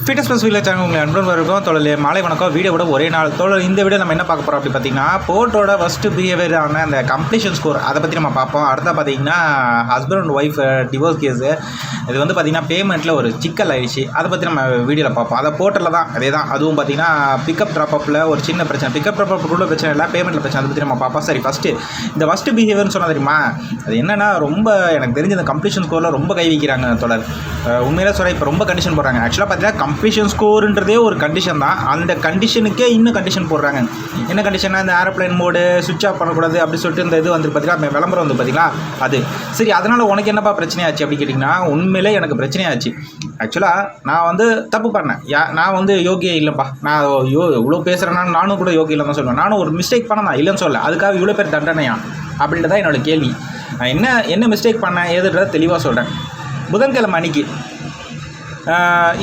Fitness plus video channel உங்களை அன்புடன் வரைக்கும் தொழில் மாலை வணக்கம். வீடியோ கூட ஒரே நாள் தொழில். இந்த வீடியோ நம்ம என்ன பார்க்க போகிறோம் அப்படி பார்த்தீங்கன்னா, போர்ட்டோட ஃபஸ்ட்டு பிஹேவியரான அந்த கம்ப்ளீஷன் ஸ்கோர் அதை பற்றி நம்ம பார்ப்போம். அடுத்த பார்த்தீங்கன்னா husband and wife divorce case, இது வந்து பார்த்திங்கன்னா பேமெண்ட்டில் ஒரு சிக்கல் ஆகிடுச்சு. அதை பற்றி நம்ம வீடியோவில் பார்ப்போம். அதை போர்ட்டலில் தான் அதே தான். அதுவும் பார்த்திங்கன்னா பிக்கப் ட்ராப்அப்பில் ஒரு சின்ன பிரச்சனை, பிக்கப் ட்ராப்அப் கூட பிரச்சனை இல்லை, பேமெண்ட்டில் பிரச்சனை. அதை பற்றி நம்ம பார்ப்போம். சரி, ஃபஸ்ட்டு பிஹேவியர்னு சொன்னால் தெரியுமா, அது என்னென்னா ரொம்ப எனக்கு தெரிஞ்ச இந்த கம்ப்ளீஷன் ஸ்கோரில் ரொம்ப கை வைக்கிறாங்க தொடர். உண்மையிலே சொல்ல இப்போ ரொம்ப கண்டிஷன் போடுறாங்க. ஆக்சுவலாக பார்த்தீங்கன்னா கம்ப்ளீஷன் ஸ்கோருன்றதே ஒரு கண்டிஷன் தான். அந்த கண்டிஷனுக்கே இன்னும் கண்டிஷன் போடுறாங்க. என்ன கண்டிஷன்னா, இந்த ஏரோப்ளைன் மோடு சுவிட்ச் ஆஃப் பண்ணக்கூடாது அப்படி சொல்லிட்டு இந்த இது வந்து பார்த்தீங்கன்னா விளம்பரம் வந்து பார்த்தீங்களா அது. சரி, அதனால் உனக்கு என்னப்பா பிரச்சனையாச்சு அப்படி கேட்டிங்கன்னா, உண்மையிலே எனக்கு பிரச்சனையாச்சு. ஆக்சுவலாக நான் வந்து தப்பு பண்ணேன். நான் வந்து யோகியம் இல்லைப்பா, நான் இவ்வளோ பேசுகிறேன்னா நானும் கூட யோகி இல்லைன்னு தான் சொல்லுவேன். நானும் ஒரு மிஸ்டேக் பண்ணேன் இல்லைன்னு சொல்ல, அதுக்காக இவ்வளோ பேர் தண்டனையா அப்படின்றதான் என்னோட கேள்வி. நான் என்ன மிஸ்டேக் பண்ணேன் ஏதுன்றதை தெளிவாக சொல்கிறேன். புதன்கிழமை அன்றைக்கி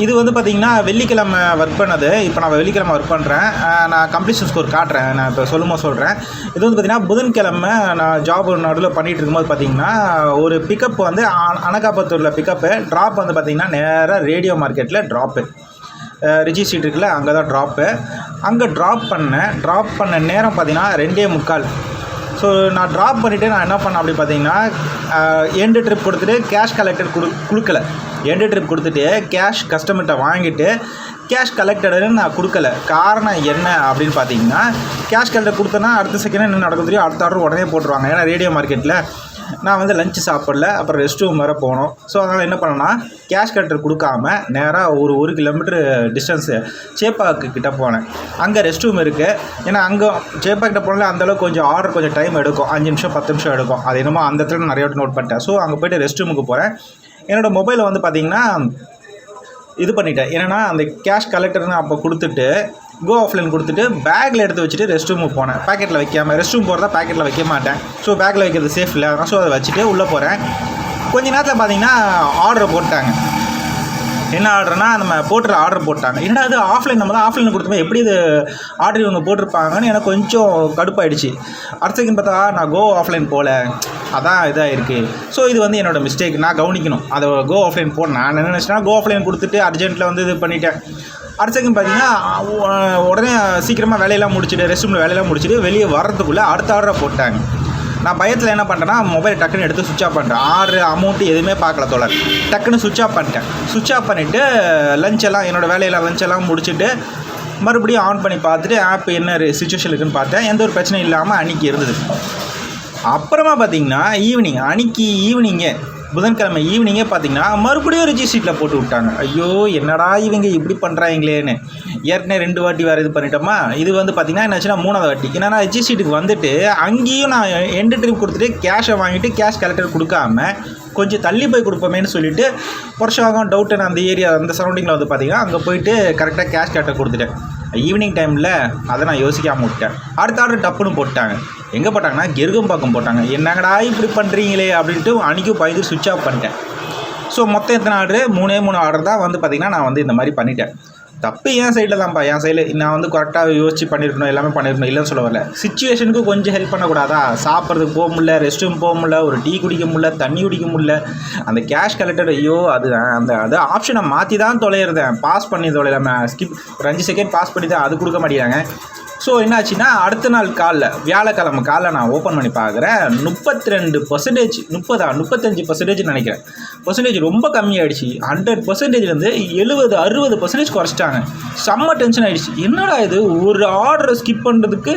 இது வந்து பார்த்திங்கன்னா வெள்ளிக்கிழமை ஒர்க் பண்ணது. இப்போ நான் வெள்ளிக்கிழமை ஒர்க் பண்ணுறேன். நான் கம்ப்ளீஷன் ஸ்கோர் காட்டுறேன், நான் இப்போ சொல்லும்போது சொல்கிறேன். இது வந்து பார்த்திங்கன்னா புதன்கிழமை நான் ஜாப் நடுவில் பண்ணிகிட்டு இருக்கும்போது பார்த்திங்கன்னா ஒரு பிக்கப் வந்து அனகாபத்தூரில் பிக்கப்பு, ட்ராப் வந்து பார்த்திங்கன்னா நேராக ரேடியோ மார்க்கெட்டில் ட்ராப்பு, ரிஜி ஸ்ட்ரீட் இருக்குல்ல அங்கே தான் ட்ராப்பு. அங்கே ட்ராப் பண்ண நேரம் பார்த்திங்கன்னா 2:45. ஸோ நான் ட்ராப் பண்ணிவிட்டு நான் என்ன பண்ணேன் அப்படி பார்த்தீங்கன்னா, எண்டு ட்ரிப் கொடுத்துட்டு கேஷ் கலெக்டட் கொடுக்கல. எண்டு ட்ரிப் கொடுத்துட்டு கேஷ் கஸ்டமர்கிட்ட வாங்கிட்டு கேஷ் கலெக்டடுன்னு நான் கொடுக்கல. காரணம் என்ன அப்படின்னு பார்த்தீங்கன்னா, கேஷ் கலெக்டர் கொடுத்தேன்னா அடுத்த செகண்ட் என்ன நடக்கும் தெரியும், அடுத்த ஆர்டர் உடனே போட்டுருவாங்க. ஏன்னா ரேடியோ மார்க்கெட்டில் நான் வந்து லஞ்சு சாப்பிடல, அப்புறம் ரெஸ்ட் ரூம் வேறு போகணும். ஸோ அதனால் என்ன பண்ணேன்னா, கேஷ் கலெக்டர் கொடுக்காம நேராக ஒரு கிலோமீட்டர் டிஸ்டன்ஸு சேப்பாக்கு கிட்டே போனேன். அங்கே ரெஸ்ட் ரூம் இருக்குது. ஏன்னா அங்கே சேப்பாக்கிட்ட போனாலே அந்தளவுக்கு கொஞ்சம் ஆர்டர் கொஞ்சம் டைம் எடுக்கும், 5 நிமிஷம் 10 நிமிஷம் எடுக்கும். அது என்னமோ அந்த இடத்துல நிறைய நோட் பண்ணிட்டேன். ஸோ அங்கே போய்ட்டு ரெஸ்ட் ரூமுக்கு போகிறேன். என்னோடய மொபைலை வந்து பார்த்திங்கன்னா இது பண்ணிட்டேன். ஏன்னா அந்த கேஷ் கலெக்டர்னு அப்போ கொடுத்துட்டு கோ ஆஃப்லைன் கொடுத்துட்டு பேக்கில் எடுத்து வச்சுட்டு ரெஸ்ட் ரூமுக்கு போனேன். பேக்கெட்டில் வைக்காமல், ரெஸ்ட் ரூம் போகிறதா பேக்கெட்டில் வைக்க மாட்டேன். ஸோ பேக்கில் வைக்கிறது சேஃப் இல்லை. ஸோ அதை வச்சுட்டு உள்ளே போகிறேன். கொஞ்ச நேரத்தில் பார்த்தீங்கன்னா ஆர்டர் போட்டாங்க. என்ன ஆர்டர்னா, நம்ம போட்டுற ஆர்டர் போட்டாங்க. என்னடா அது ஆஃப்லைன், நம்ம தான் ஆஃப்லைனில் கொடுத்தோம், எப்படி இது ஆர்டர் இவங்க போட்டிருப்பாங்கன்னு எனக்கு கொஞ்சம் கடுப்பாயிடுச்சு. அடுத்த செகண்ட் பார்த்தா நான் கோ ஆஃப்லைன் போகல, அதான் இதாக இருக்குது. ஸோ இது வந்து என்னோடய மிஸ்டேக், நான் கவனிக்கணும். அதை கோ ஆஃப்லைன் போட நான் என்ன நினச்சேன்னா, கோ ஆஃப்லைன் கொடுத்துட்டு அர்ஜென்ட்டில் வந்து இது பண்ணிட்டேன். அடுத்த செகண்ட் பார்த்தீங்கன்னா உடனே சீக்கிரமாக வேலையெல்லாம் முடிச்சுட்டு, ரெஸ்ட் ரூமில் வேலையெல்லாம் முடிச்சுட்டு வெளியே வர்றதுக்குள்ளே அடுத்த ஆர்டரை போட்டாங்க. நான் பயத்தில் என்ன பண்ணுறேன்னா, மொபைல் டக்குன்னு எடுத்து சுவிட்ச் ஆஃப் பண்ணுறேன். ஆர்டர் அமௌண்ட்டு எதுவுமே பார்க்கல தோழர். டக்குன்னு சுவிட்ச் ஆஃப் பண்ணிட்டேன். சுவிட்ச் ஆஃப் பண்ணிவிட்டு லஞ்செல்லாம் என்னோடய வேலையெல்லாம் லஞ்செல்லாம் முடிச்சுட்டு மறுபடியும் ஆன் பண்ணி பார்த்துட்டு ஆப் என்ன சிச்சுவேஷன் இருக்குதுன்னு பார்த்தேன். எந்த ஒரு பிரச்சனையும் இல்லாமல் அன்றைக்கி இருந்தது. அப்புறமா பார்த்திங்கன்னா ஈவினிங்கே புதன்கிழமை ஈவினிங்கே பார்த்திங்கன்னா மறுபடியும் ரிஜிஸ்ட்ரீட்டில் போட்டு விட்டாங்க. ஐயோ, என்னடா இவங்க இப்படி பண்ணுறாங்களேன்னு. ஏற்கனவே 2 வாட்டி வேறு இது பண்ணிட்டோமா. இது வந்து பார்த்திங்கன்னா என்னாச்சுன்னா 3வது வாட்டி. என்னென்னா ரிஜிஸ்ட்ரீட்டுக்கு வந்துட்டு அங்கேயும் நான் எண்டு ட்ரிப் கொடுத்துட்டு கேஷை வாங்கிட்டு கேஷ் கலெக்டர் கொடுக்காம கொஞ்சம் தள்ளி போய் கொடுப்போமேன்னு சொல்லிவிட்டு வருஷம் டவுட்டு நான் அந்த ஏரியா அந்த சரௌண்டிங்கில் வந்து பார்த்திங்கன்னா அங்கே போயிட்டு கரெக்டாக கேஷ் கலெக்டர் கொடுத்துட்டேன். ஈவினிங் டைமில் அதை நான் யோசிக்காமல் விட்டேன். அடுத்த ஆர்டர் டப்புன்னு போட்டாங்க. எங்கே போட்டாங்கன்னா கெருகம்பாக்கம் போட்டாங்க. என்னங்கடா இப்படி பண்ணுறீங்களே அப்படின்ட்டு அன்றைக்கும் பயந்து சுவிட்ச் ஆஃப் பண்ணிட்டேன். ஸோ மொத்தம் எத்தனை ஆர்டரு, 3 ஆர்டர் தான் வந்து பார்த்திங்கன்னா நான் வந்து இந்த மாதிரி பண்ணிட்டேன். தப்பு என் சைடில் தான்ப்பா, என் சைடில் நான் வந்து கரெக்டாக யோசிச்சு பண்ணியிருக்கணும், எல்லாமே பண்ணியிருக்கணும், இல்லைன்னு சொல்ல வரல. சிச்சுவேஷனுக்கு கொஞ்சம் ஹெல்ப் பண்ணக்கூடாதா? சாப்பிட்றதுக்கு போக முடியல, ரெஸ்ட் ரூம் போக முடியல, ஒரு டீ குடிக்க முடியல, தண்ணி குடிக்க முடியல. அந்த கேஷ் கலெக்டர் ஐயோ, அது ஆப்ஷனை மாற்றி தான் தொலைகிறேன். பாஸ் பண்ணி தொலைலாமல் ஸ்கிப் ஒரு 5 செகண்ட் பாஸ் பண்ணி தான், அது கொடுக்க மாட்டேங்கிறாங்க. ஸோ என்னாச்சுன்னா அடுத்த நாள் வியாழக்கிழமை காலைல நான் ஓப்பன் பண்ணி பார்க்குறேன். 32%, 35% நினைக்கிறேன் பர்சன்டேஜ் ரொம்ப கம்மியாகிடுச்சு. 100%லேருந்து 70-60% குறைச்சிட்டாங்க. செம்ம டென்ஷன் ஆகிடுச்சு. என்னடா இது, ஒரு ஆர்டரை ஸ்கிப் பண்ணுறதுக்கு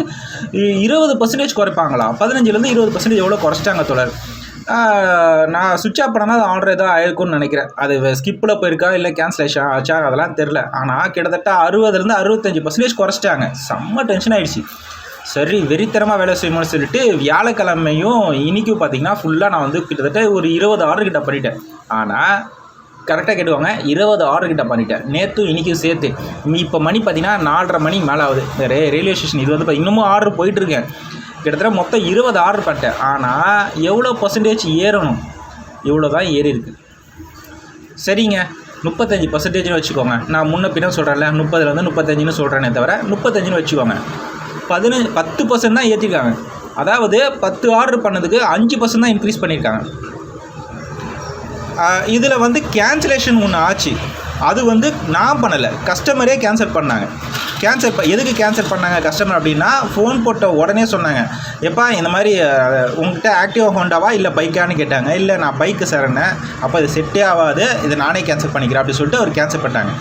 20% குறைப்பாங்களா? 15-20% எவ்வளோ குறைச்சிட்டாங்க தொடர். நான் சுவிட்ச் ஆஃப் பண்ணால் அது ஆர்டர் ஏதோ ஆயிருக்கும்னு நினைக்கிறேன். அது ஸ்கிப்பில் போயிருக்கா இல்லை கேன்சலேஷன் ஆச்சா அதெல்லாம் தெரில. ஆனால் கிட்டத்தட்ட 60-65% குறைச்சிட்டாங்க. செம்ம டென்ஷன் ஆகிடுச்சு. சரி, வெறித்தரமாக வேலை செய்யணும்னு சொல்லிட்டு வியாழக்கிழமையும் இன்றைக்கும் பார்த்திங்கன்னா ஃபுல்லாக நான் வந்து கிட்டத்தட்ட ஒரு 20 ஆர்டர் கிட்ட பண்ணிட்டேன். ஆனால் கரெக்டாக கேட்டுவாங்க, 20 ஆர்டர் கிட்ட பண்ணிட்டேன் நேற்றும் இன்றைக்கும் சேர்த்து. இப்போ மணி பார்த்திங்கன்னா 4:30 மணி மேலே ஆகுது. ரயில்வே ஸ்டேஷன் இது வந்து இன்னமும் ஆர்டர் போயிட்டுருக்கேன். கிட்டத்தட்ட மொத்தம் 20 ஆர்டர் பண்ணிட்டேன். ஆனால் எவ்வளோ பர்சன்டேஜ் ஏறணும், இவ்வளோ தான் ஏறி இருக்குது. சரிங்க, 35%ன்னு வச்சுக்கோங்க. நான் முன்ன பின்ன சொல்கிறேன்ல, 30-35 சொல்கிறேனே தவிர 35 வச்சுக்கோங்க. 10% தான் ஏற்றிருக்காங்க. அதாவது 10 ஆர்டர் பண்ணதுக்கு 5% தான் இன்க்ரீஸ் பண்ணியிருக்காங்க. இதில் வந்து கேன்சலேஷன் ஒன்று ஆச்சு. அது வந்து நான் பண்ணலை, கஸ்டமரே கேன்சல் பண்ணாங்க. எதுக்கு கேன்சல் பண்ணாங்க கஸ்டமர் அப்படின்னா, ஃபோன் போட்ட உடனே சொன்னாங்க, எப்பா இந்த மாதிரி உங்கள்கிட்ட ஆக்டிவா ஹோண்டாவா இல்லை பைக்கான்னு கேட்டாங்க. இல்லை நான் பைக்கு சார்னேன். அப்போ இது செட்டே ஆகாது, இதை நானே கேன்சல் பண்ணிக்கிறேன் அப்படின்னு சொல்லிட்டு அவர் கேன்சல் பண்ணிட்டாங்க.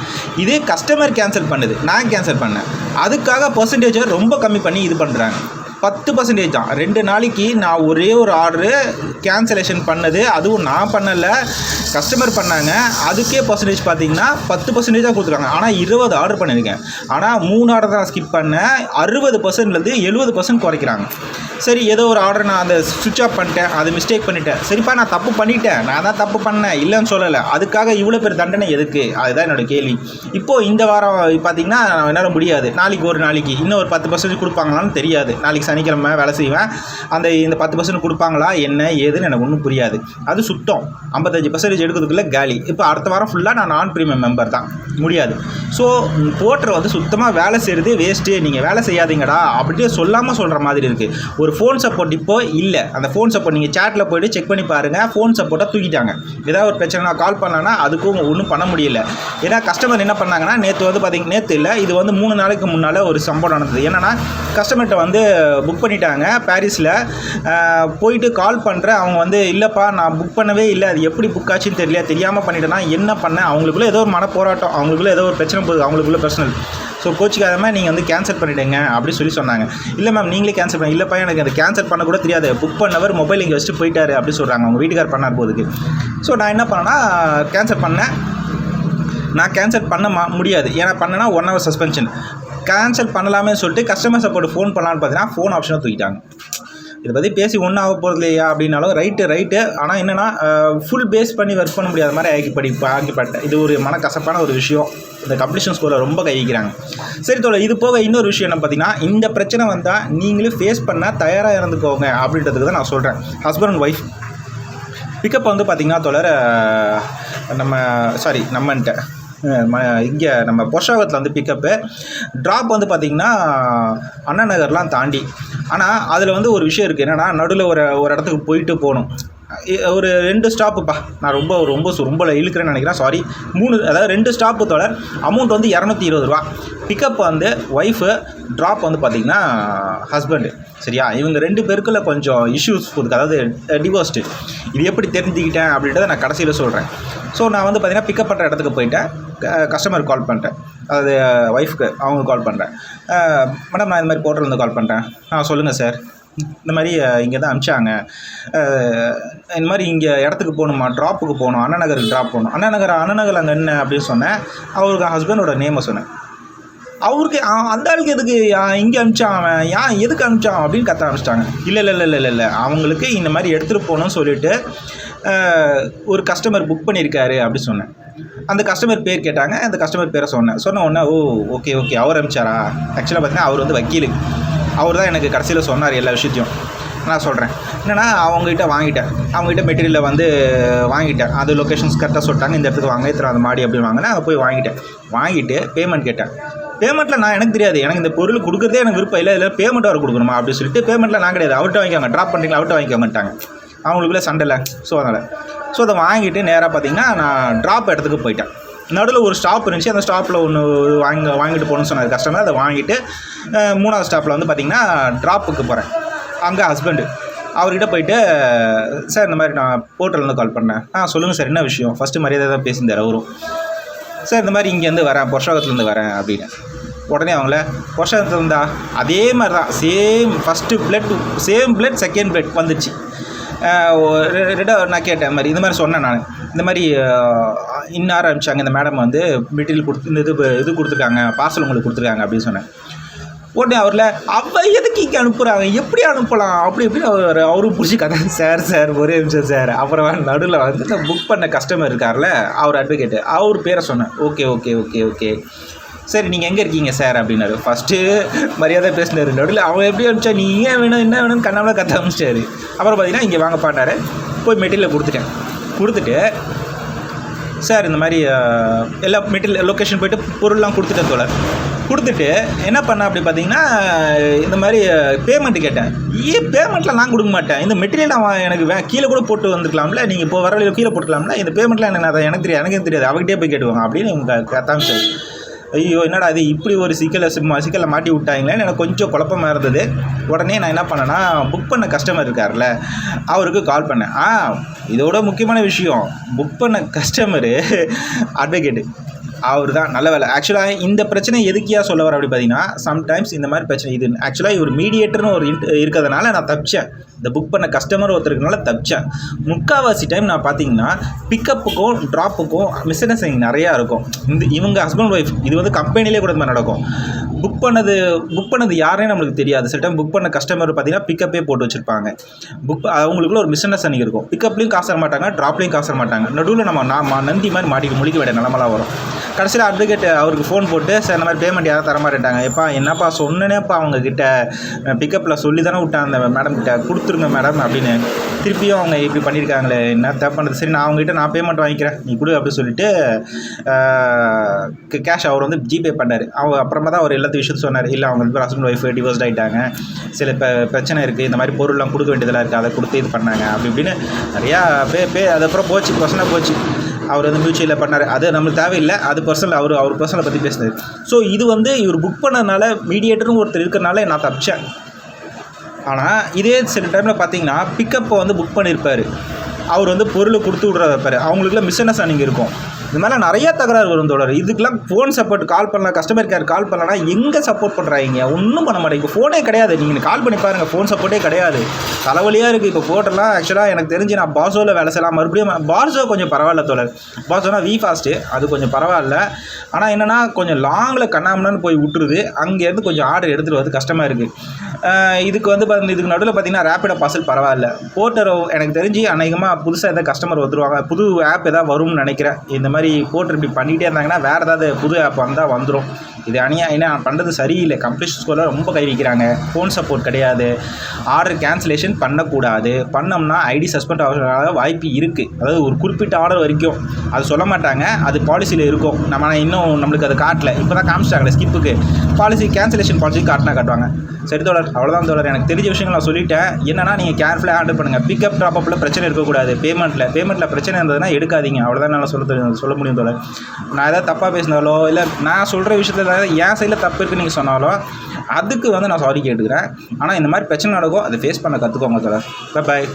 இதே கஸ்டமர் கேன்சல் பண்ணுது, நான் கேன்சல் பண்ணேன். அதுக்காக பர்சன்டேஜை ரொம்ப கம்மி பண்ணி இது பண்ணுறாங்க. 10% தான். 2 நாளைக்கு நான் ஒரே ஒரு ஆர்டரு கேன்சலேஷன் பண்ணது, அதுவும் நான் பண்ணலை, கஸ்டமர் பண்ணாங்க. அதுக்கே பர்சன்டேஜ் பார்த்தீங்கன்னா 10% தான் கொடுத்துருக்காங்க. ஆனால் 20 ஆர்டர் பண்ணியிருக்கேன். ஆனால் 3 ஆர்டர் தான் ஸ்கிப் பண்ணேன். 60%லேருந்து 70% குறைக்கிறாங்க. சரி, ஏதோ ஒரு ஆர்டர் நான் அதை சுவிட்ச் ஆஃப் பண்ணிட்டேன், அது மிஸ்டேக் பண்ணிட்டேன். சரிப்பா, நான் தப்பு பண்ணிட்டேன், நான் தான் தப்பு பண்ணேன், இல்லைன்னு சொல்லலை. அதுக்காக இவ்வளோ பேர் தண்டனை எதுக்கு? அதுதான் என்னோடய கேள்வி. இப்போது இந்த வாரம் பார்த்திங்கன்னா என்னால் முடியாது, நாளைக்கு ஒரு நாளைக்கு இன்னும் ஒரு 10% கொடுப்பாங்களான்னு தெரியாது. நாளைக்கு சனிக்கிழமை வேலை செய்வேன். இந்த 10% கொடுப்பாங்களா என்ன ஏதுன்னு எனக்கு ஒன்றும் புரியாது. அது சுத்தம் 55% எடுக்கிறதுக்குள்ளே காலி. இப்போ அடுத்த வாரம் ஃபுல்லாக நான் நான் ப்ரீமியம் மெம்பர் தான், முடியாது. ஸோ போர்ட்டர் வந்து சுத்தமாக வேலை செய்கிறது வேஸ்ட்டு, நீங்கள் வேலை செய்யாதீங்கடா அப்படியே சொல்லாமல் சொல்கிற மாதிரி இருக்குது. ஒரு ஃபோன் சப்போர்ட் இப்போ இல்லை. அந்த ஃபோன் சப்போர்ட் நீங்கள் சேட்டில் போய்ட்டு செக் பண்ணி பாருங்கள், ஃபோன் சப்போர்ட்டை தூக்கிட்டாங்க. ஏதாவது ஒரு பிரச்சனை நான் கால் பண்ணலான்னா அதுக்கும் ஒன்றும் பண்ண முடியல. ஏன்னா கஸ்டமர் என்ன பண்ணாங்கன்னா, நேற்று வந்து பார்த்திங்கன்னா, நேற்று இல்லை, இது வந்து 3 நாளைக்கு முன்னால் ஒரு சம்பவம் நடந்தது. என்னென்னா, கஸ்டமர்கிட்ட வந்து புக் பண்ணிட்டாங்க பாரிஸில். போயிட்டு கால் பண்ணுறேன், அவங்க வந்து இல்லைப்பா நான் புக் பண்ணவே இல்லை, அது எப்படி புக் ஆச்சுன்னு தெரியல, தெரியாமல் பண்ணிட்டேன்னா என்ன பண்ணேன். அவங்களுக்குள்ளே ஏதோ ஒரு மனப்போராட்டம், அவங்களுக்குள்ளே ஏதோ ஒரு பிரச்சனை போகுது, அவங்களுக்குள்ளே பர்சனல். ஸோ கோச்சிக்காதமாக நீங்கள் வந்து கேன்சல் பண்ணிவிடுங்க அப்படின்னு சொன்னாங்க. இல்லை மேம் நீங்களே கேன்சல் பண்ணி, இல்லைப்பா எனக்கு அதை கேன்சல் பண்ண கூட தெரியாது, புக் பண்ணவர் மொபைல் இங்கே வச்சுட்டு போயிட்டாரு அப்படின்னு சொல்கிறாங்க. அவங்க வீட்டுக்கார் பண்ணார் போதுக்கு. ஸோ நான் என்ன பண்ணேன்னா, கேன்சல் பண்ணேன். நான் கேன்சல் பண்ண முடியாது, ஏன்னா பண்ணேன்னா 1 hour சஸ்பென்ஷன். கேன்சல் பண்ணலாமே சொல்லிட்டு கஸ்டமர் சப்போர்ட் ஃபோன் பண்ணலான்னு பார்த்தீங்கன்னா ஃபோன் ஆப்ஷனை தூக்கிட்டாங்க. இதை பற்றி பேசி ஒன்றும் ஆக போகிறது இல்லையா அப்படின்னாலும் ரைட்டு. ஆனால் என்னென்னா, ஃபுல் பேஸ் பண்ணி ஒர்க் பண்ண முடியாத மாதிரி ஆகிப்பட்டேன். இது ஒரு மனக்கசப்பான ஒரு விஷயம். இந்த கம்ப்ளீஷன் ஸ்கோரில் ரொம்ப கை வைக்கிறாங்க. சரி தோழர், இது போக இன்னொரு விஷயம் என்ன பார்த்தீங்கன்னா, இந்த பிரச்சனை வந்தால் நீங்களே ஃபேஸ் பண்ண தயாராக இருந்துக்கோங்க அப்படின்றதுக்கு தான் நான் சொல்கிறேன். ஹஸ்பண்ட் அண்ட் ஒய்ஃப் பிக்கப் வந்து பார்த்திங்கன்னா தோழர், நம்மன்ட்ட இங்கே நம்ம பொஷாகத்தில் வந்து பிக்கப்பு, ட்ராப் வந்து பார்த்திங்கன்னா அண்ணா நகர்லாம் தாண்டி. ஆனால் அதில் வந்து ஒரு விஷயம் இருக்குது. என்னென்னா, நடுவில் ஒரு இடத்துக்கு போயிட்டு போகணும். ஒரு 2 ஸ்டாப்புப்பா, நான் ரொம்ப இழுக்கிறேன்னு நினைக்கிறேன், சாரி. 3, அதாவது 2 ஸ்டாப்பு தோழர். அமௌண்ட் வந்து 220 ரூபா. பிக்கப் வந்து ஒய்ஃபு, ட்ராப் வந்து பார்த்திங்கன்னா ஹஸ்பண்டு. சரியா, இவங்க 2 பேருக்குள்ள கொஞ்சம் இஷ்யூஸ் போகுது, அதாவது டிவோர்ஸ்டு. இது எப்படி தெரிஞ்சுக்கிட்டேன் அப்படின்றத நான் கடைசியில் சொல்கிறேன். ஸோ நான் வந்து பார்த்திங்கன்னா பிக்கப் பண்ணுற இடத்துக்கு போயிட்டேன், கஸ்டமருக்கு கால் பண்ணிட்டேன், அது ஒய்ஃப்க்கு அவங்க கால் பண்ணுறேன். மேடம் நான் இந்த மாதிரி போர்ட்டலேருந்து கால் பண்ணுறேன். சொல்லுங்கள் சார், இந்த மாதிரி இங்கே தான் அனுப்பிச்சாங்க, இந்த மாதிரி இங்கே இடத்துக்கு போகணுமா, ட்ராப்புக்கு போகணும், அண்ணா நகருக்கு ட்ராப் போகணும். அண்ணா நகர் அங்கே என்ன அப்படின்னு சொன்னேன். அவருக்கு ஹஸ்பண்டோட நேமை சொன்னேன். அவருக்கு அந்த ஆளுக்கு எதுக்கு இங்கே அனுப்பிச்சான், அவன் எதுக்கு அனுப்பிச்சான் அப்படின்னு கத்த ஆரம்பிச்சிட்டாங்க. இல்லை, அவங்களுக்கு இந்த மாதிரி எடுத்துகிட்டு போகணும்னு சொல்லிவிட்டு ஒரு கஸ்டமர் புக் பண்ணியிருக்காரு அப்படி சொன்னேன். அந்த கஸ்டமர் பேர் கேட்டாங்க, அந்த கஸ்டமர் பேரை சொன்ன உடனே ஓகே அவர் அனுப்பிச்சாரா. ஆக்சுவலாக பார்த்தீங்கன்னா அவர் வந்து வக்கீல். அவர் தான் எனக்கு கடைசியில் சொன்னார் எல்லா விஷயத்தையும். நான் சொல்கிறேன் என்னென்னா, அவங்ககிட்ட அவங்ககிட்ட மெட்டீரியலை வந்து வாங்கிட்டேன். அது லொக்கேஷன்ஸ் கரெக்டாக சொல்லிட்டாங்க, இந்த இடத்துக்கு வாங்க, இத்தனை அந்த மாடி அப்படின்னு வாங்கினேன். அதை போய் வாங்கிட்டு பேமெண்ட் கேட்டேன். பேமெண்ட்டில் எனக்கு தெரியாது, எனக்கு இந்த பொருள் கொடுக்குறதே எனக்கு விருப்பம் இல்லை பேமெண்ட் அவர் கொடுக்கணுமா அப்படின்னு சொல்லிட்டு பேமெண்ட்டில் நான் கிடையாது, அவர்கிட்ட வாங்கிக்கோங்க, ட்ராப் பண்ணுறீங்களா அவர்கிட்ட வாங்கிக்கோங்கட்டாங்க. அவங்களுக்குள்ளே சண்டை இல்லை. ஸோ அதை வாங்கிட்டு நேராக பார்த்திங்கன்னா நான் ட்ராப் இடத்துக்கு போயிட்டேன். நடுவில் ஒரு ஸ்டாப் இருந்துச்சு, அந்த ஸ்டாப்பில் ஒன்று வாங்கிட்டு போகணுன்னு சொன்னார் கஸ்டமர். அதை வாங்கிட்டு 3வது ஸ்டாப்பில் வந்து பார்த்திங்கன்னா ட்ராப்புக்கு போகிறேன். அங்கே ஹஸ்பண்டு அவர்கிட்ட போயிட்டு, சார் இந்த மாதிரி நான் போர்ட்டலேருந்து கால் பண்ணேன். சொல்லுங்கள் சார், என்ன விஷயம். ஃபஸ்ட்டு மரியாதை தான் பேசியிருந்தார் அவரும். சார் இந்த மாதிரி இங்கேருந்து வரேன், பொஷாகத்துலேருந்து வரேன் அப்படின்னு. உடனே அவங்கள பொஷாகத்தில் இருந்தா அதே மாதிரி தான் சேம் பிளட் செகண்ட் பிளட் வந்துச்சு. நான் கேட்டேன், இந்த மாதிரி சொன்னேன் நான், இந்த மாதிரி இன்னார் அனுப்பிச்சாங்க, இந்த மேடம் வந்து மெட்டீரியல் இது கொடுத்துருக்காங்க, பார்சல் உங்களுக்கு கொடுத்துருக்காங்க அப்படின்னு சொன்னேன். உடனே அவள் எதுக்கு இங்கே அனுப்புகிறாங்க, எப்படி அனுப்பலாம் அப்படி இப்படின்னு அவரும் பிடிச்சி கதை. சார் ஒரே நிமிஷம் சார். அப்புறம் நடுவில் வந்து இந்த புக் பண்ண கஸ்டமர் இருக்கார்ல, அவர் அட்வொகேட்டு, அவர் பேரை சொன்னேன். ஓகே சரி நீங்கள் எங்கே இருக்கீங்க சார் அப்படின்னாரு. ஃபஸ்ட்டு மரியாதை பேசினார். நடுவில் அவன் எப்படி அனுப்பிச்சா, நீ ஏன் வேணும் என்ன வேணும்னு கண்ணாமல் கற்று அனுப்பிச்சிட்டாரு. அப்புறம் பார்த்தீங்கன்னா இங்கே வாங்க பாட்டார். போய் மெட்டீரியல் கொடுத்துட்டு சார் இந்த மாதிரி எல்லா மெட்டீரியல் லொக்கேஷன் போய்ட்டு பொருள்லாம் கொடுத்துட்டேன் தோழர். கொடுத்துட்டு என்ன பண்ணேன் அப்படி பார்த்தீங்கன்னா, இந்த மாதிரி பேமெண்ட்டு கேட்டேன். பேமெண்ட்லாம் நான் கொடுக்க மாட்டேன், இந்த மெட்டீரியல் அவன் எனக்கு கீழே கூட போட்டு வந்துருக்கலாம்ல, நீங்கள் இப்போ வர கீழே போட்டுக்கலாம்ல, இந்த பேமெண்ட்லாம் எனக்கு தெரியாது, எனக்கும் தெரியாது, அவகிட்டே போய் கேட்டுவாங்க அப்படின்னு இவங்க கத்தாமிச்சார். ஐயோ என்னடா இது இப்படி ஒரு சிக்கலை மாட்டி விட்டாங்களேன்னு எனக்கு கொஞ்சம் குழப்பமாக இருந்தது. உடனே நான் என்ன பண்ணேன்னா, புக் பண்ண கஸ்டமர் இருக்கார்ல அவருக்கு கால் பண்ணேன். இதோட முக்கியமான விஷயம், புக் பண்ண கஸ்டமரு அட்வொகேட்டு அவர் தான். நல்ல வேலை. ஆக்சுவலாக இந்த பிரச்சனை எதுக்கியா சொல்ல வர அப்படி பார்த்தீங்கன்னா, சம்டைம்ஸ் இந்த மாதிரி பிரச்சனை இது ஆக்சுவலாக இவர் மீடியேட்டர்னு ஒரு இருக்கிறதுனால நான் தப்பிச்சேன். இந்த புக் பண்ண கஸ்டமர் ஒருத்தருக்குனால தப்பிச்சேன். முக்கால்வாசி டைம் நான் பார்த்தீங்கன்னா பிக்கப்புக்கும் ட்ராப்புக்கும் மிஸ் அண்டர்ஸ்டாண்டிங் நிறையா இருக்கும். இவங்க ஹஸ்பண்ட் ஒய்ஃப் இது வந்து கம்பெனிலே கூட மாதிரி நடக்கும். புக் பண்ணது யாருன்னு நம்மளுக்கு தெரியாது. சில டைம் புக் பண்ண கஸ்டமர் பார்த்தீங்கன்னா பிக்கப்பே போட்டு வச்சுருப்பாங்க. அவங்களுக்குள்ள ஒரு மிஸ் அண்டர்ஸ்டாண்டிங் இருக்கும். பிக்கப்லேயும் காசு தர மாட்டாங்க, ட்ராப்லேயும் காசு தர மாட்டாங்க. நடுவில் நம்ம நந்தி மாதிரி மாட்டிட்டு முழிக்க வேண்டிய நிலமெல்லாம் வரும். கடைசியில் அட்வொகேட் அவருக்கு ஃபோன் போட்டு, சார் இந்த மாதிரி பேமெண்ட் யாரும் தர மாட்டேன்ட்டாங்க. என்னப்பா சொன்னேனேப்பா அவங்கக்கிட்ட, பிக்கப்பில் சொல்லி தானே விட்டான் அந்த மேடம் கிட்ட, கொடுத்துருங்க மேடம் அப்படின்னு. திருப்பியும் அவங்க இப்படி பண்ணியிருக்காங்களே, என்ன தேவை பண்ணுறது, சரி நான் அவங்ககிட்ட நான் பேமெண்ட் வாங்கிக்கிறேன் நீ கொடு அப்படின்னு சொல்லிட்டு கேஷ் அவர் வந்து ஜிபே பண்ணார். அவங்க அப்புறமா தான் அவர் எல்லாத்த விஷயத்தையும் சொன்னார். இல்லை அவங்க ஹஸ்பண்ட் ஒய்ஃப் டிவோர்ஸ்ட் ஆகிட்டாங்க, சில பிரச்சனை இருக்குது, இந்த மாதிரி பொருள்லாம் கொடுக்க வேண்டியதெல்லாம் இருக்குது, அதை கொடுத்து இது பண்ணாங்க அப்படி இப்படின்னு நிறையா அதுக்கப்புறம் போச்சு, பிரச்சனை போச்சு. அவர் வந்து மியூச்சுவலில் பண்ணார். அது நம்மளுக்கு தேவையில்லை, அது பர்சனல். அவர் பர்சனலை பற்றி பேசினார். ஸோ இது வந்து இவர் புக் பண்ணதுனால மீடியேட்டரும் ஒருத்தர் இருக்கிறனால நான் தப்பிச்சேன். ஆனால் இதே சில டைமில் பார்த்தீங்கன்னா பிக்கப்பை வந்து புக் பண்ணியிருப்பார், அவர் வந்து பொருளை கொடுத்து விட்ற வைப்பார். அவங்களுக்குலாம் மிஸ் அண்டர்ஸ்டாண்டிங் இருக்கும். இது மாதிரி நிறையா தகராறு வரும் தோழர். இதுக்கெல்லாம் ஃபோன் சப்போர்ட் கால் பண்ணலாம், கஸ்டமர் கேர் கால் பண்ணலன்னா எங்கே சப்போர்ட் பண்ணுறாங்க, ஒன்றும் பண்ண மாட்டேங்க. இப்போ ஃபோனே கிடையாது, நீங்கள் கால் பண்ணி பாருங்கள், ஃபோன் சப்போர்ட்டே கிடையாது. தலைவலியாக இருக்குது. இப்போ போட்டெல்லாம் ஆக்சுவலாக எனக்கு தெரிஞ்சு நான் பாசோவில் வேலை செய்யலாம். மறுபடியும் பாசோ கொஞ்சம் பரவாயில்ல தோழர். பாசோனா ஃபாஸ்ட்டு, அது கொஞ்சம் பரவாயில்ல. ஆனால் என்னென்னா கொஞ்சம் லாங்கில் கண்ணாமண்ணு போய் விட்டுருது. அங்கேருந்து கொஞ்சம் ஆர்டர் எடுத்துகிட்டு வந்து கஷ்டமாக இருக்குது. இதுக்கு வந்து இதுக்கு நடுவில் பார்த்தீங்கன்னா ரேப்பிடோ பார்சல் பரவாயில்ல. போர்ட்டர் எனக்கு தெரிஞ்சு அநேகமாக புதுசாக எதாவது கஸ்டமர் வந்துருவாங்க, புது ஆப் எதாவது வரும்னு நினைக்கிறேன். இந்த மாதிரி போர்ட்டர் இப்படி பண்ணிகிட்டே இருந்தாங்கன்னா வேறு ஏதாவது புது ஆப் வந்தால் வந்துடும். இது ஏன்னா பண்ணுறது சரியில்லை. கம்ப்ளீஷன் ஸ்கோரில் ரொம்ப கை வைக்கிறாங்க. ஃபோன் சப்போர்ட் கிடையாது. ஆர்டர் கேன்சலேஷன் பண்ணக்கூடாது. பண்ணோம்னா ஐடி சஸ்பெண்ட் ஆக வாய்ப்பு இருக்குது. அதாவது ஒரு குறிப்பிட்ட ஆர்டர் வரைக்கும் அது சொல்ல மாட்டாங்க, அது பாலிசியில் இருக்கும். இன்னும் நம்மளுக்கு அது காட்டல, இப்போ தான் காமிச்சிட்டாங்களே ஸ்கிப்புக்கு பாலிசி, கேன்சலேஷன் பாலிசி காட்டுவாங்க. சரி தோழர், அவ்வளோதான் தோழர். எனக்கு தெரிஞ்ச விஷயங்கள் நான் சொல்லிட்டேன். என்னன்னா நீங்கள் கேர்ஃபுல்லாக ஹேண்டில் பண்ணுங்கள். பிக்கப் ட்ராப்அப்பில் பிரச்சனை இருக்கக்கூடாது. பேமெண்ட்டில் பிரச்சனை இருந்ததுன்னா எடுக்காதீங்க. அவ்வளோதான் நான் சொல்ல முடியும் தோழர். நான் ஏதாவது தப்பாக பேசினாலோ, இல்லை நான் சொல்கிற விஷயத்தில் ஏதாவது என் சைடில் தப்பு இருக்குன்னு நீங்கள் சொன்னாலோ அதுக்கு வந்து நான் சாரி கேட்டுக்கிறேன். ஆனால் இந்த மாதிரி பிரச்சனை நடக்கும், அதை ஃபேஸ் பண்ண கற்றுக்கோங்க தோழர். பாய்.